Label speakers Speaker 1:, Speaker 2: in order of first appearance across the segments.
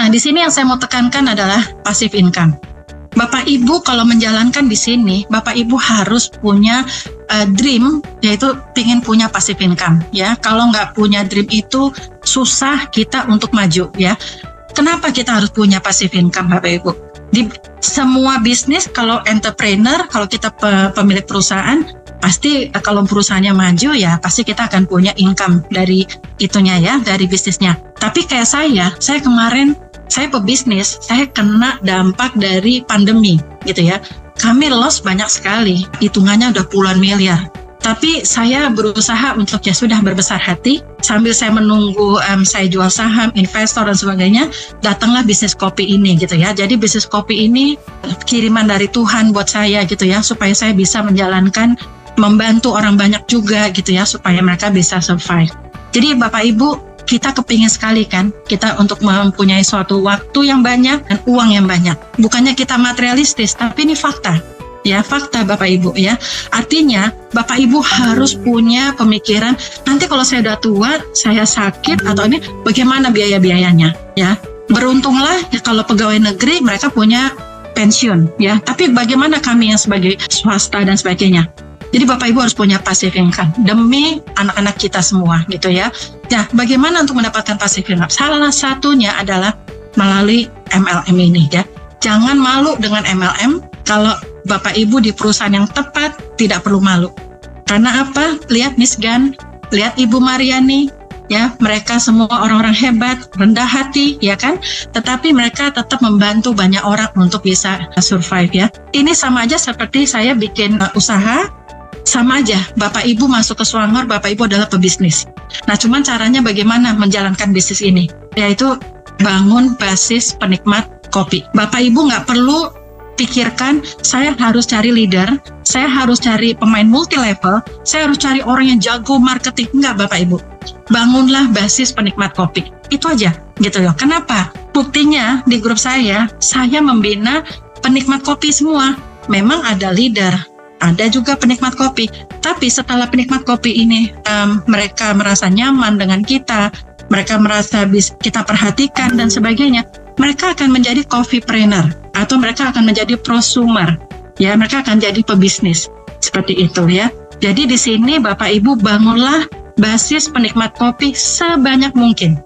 Speaker 1: Nah, di sini yang saya mau tekankan adalah passive income. Bapak Ibu kalau menjalankan di sini, Bapak Ibu harus punya dream, yaitu ingin punya passive income. Ya, kalau nggak punya dream itu susah kita untuk maju. Ya, kenapa kita harus punya passive income, Bapak Ibu? Di semua bisnis, kalau entrepreneur, kalau kita pemilik perusahaan, pasti kalau perusahaannya maju ya pasti kita akan punya income dari itunya ya, dari bisnisnya. Tapi kayak saya kemarin saya pebisnis, saya kena dampak dari pandemi gitu ya. Kami loss banyak sekali, hitungannya udah puluhan miliar. Tapi saya berusaha untuk ya sudah berbesar hati. Sambil saya menunggu saya jual saham, investor dan sebagainya, datanglah bisnis kopi ini gitu ya. Jadi bisnis kopi ini kiriman dari Tuhan buat saya gitu ya, supaya saya bisa menjalankan, membantu orang banyak juga gitu ya, supaya mereka bisa survive. Jadi Bapak Ibu, kita kepingin sekali kan, kita untuk mempunyai suatu waktu yang banyak dan uang yang banyak. Bukannya kita materialistis, tapi ini fakta. Ya, fakta Bapak Ibu ya. Artinya, Bapak Ibu harus punya pemikiran, nanti kalau saya udah tua, saya sakit atau ini, bagaimana biaya-biayanya ya. Beruntunglah ya kalau pegawai negeri mereka punya pensiun ya. Tapi bagaimana kami yang sebagai swasta dan sebagainya? Jadi Bapak Ibu harus punya passive income demi anak-anak kita semua gitu ya. Ya, bagaimana untuk mendapatkan passive income? Salah satunya adalah melalui MLM ini ya. Jangan malu dengan MLM. Kalau Bapak Ibu di perusahaan yang tepat, tidak perlu malu. Karena apa? Lihat Miss Gan, lihat Ibu Mariani, ya, mereka semua orang-orang hebat, rendah hati, ya kan? Tetapi mereka tetap membantu banyak orang untuk bisa survive ya. Ini sama aja seperti saya bikin usaha. Sama aja, Bapak Ibu masuk ke Swangor, Bapak Ibu adalah pebisnis. Nah, cuman caranya bagaimana menjalankan bisnis ini? Yaitu bangun basis penikmat kopi. Bapak Ibu nggak perlu pikirkan, saya harus cari leader, saya harus cari pemain multi level, saya harus cari orang yang jago marketing. Enggak Bapak Ibu, bangunlah basis penikmat kopi. Itu aja, gitu loh. Kenapa? Buktinya di grup saya membina penikmat kopi semua. Memang ada leader, ada juga penikmat kopi. Tapi setelah penikmat kopi ini mereka merasa nyaman dengan kita, mereka merasa kita perhatikan dan sebagainya, mereka akan menjadi coffeepreneur atau mereka akan menjadi prosumer. Ya, mereka akan jadi pebisnis. Seperti itu ya. Jadi di sini Bapak Ibu bangunlah basis penikmat kopi sebanyak mungkin.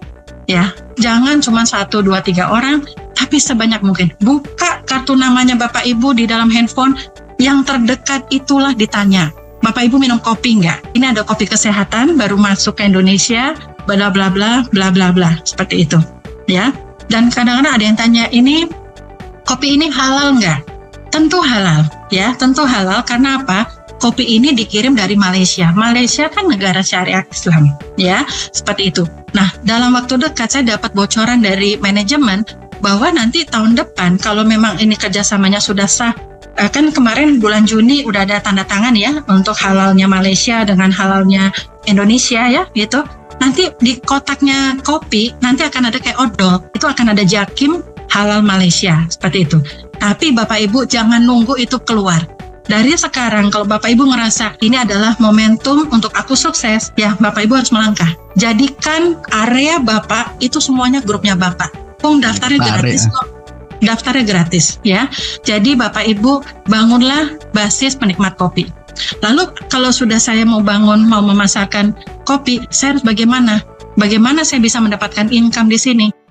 Speaker 1: Ya, jangan cuma 1, 2, 3 orang, tapi sebanyak mungkin. Buka kartu namanya Bapak Ibu di dalam handphone. Yang terdekat itulah ditanya, Bapak Ibu minum kopi nggak? Ini ada kopi kesehatan baru masuk ke Indonesia, bla bla bla bla bla bla, seperti itu, ya. Dan kadang-kadang ada yang tanya, ini kopi ini halal nggak? Tentu halal, ya, tentu halal. Karena apa? Kopi ini dikirim dari Malaysia. Malaysia kan negara syariah Islam, ya, seperti itu. Nah, dalam waktu dekat saya dapat bocoran dari manajemen bahwa nanti tahun depan kalau memang ini kerjasamanya sudah sah. Kan kemarin bulan Juni udah ada tanda tangan ya untuk halalnya Malaysia dengan halalnya Indonesia ya gitu. Nanti di kotaknya kopi nanti akan ada kayak odol, itu akan ada Jakim halal Malaysia seperti itu. Tapi Bapak Ibu jangan nunggu itu keluar. Dari sekarang kalau Bapak Ibu ngerasa ini adalah momentum untuk aku sukses, ya Bapak Ibu harus melangkah. Jadikan area Bapak itu semuanya grupnya Bapak. Daftarnya gratis kok. Daftarnya gratis ya. Jadi Bapak Ibu bangunlah basis penikmat kopi. Lalu kalau sudah saya mau memasarkan kopi, saya harus bagaimana? Bagaimana saya bisa mendapatkan income di sini?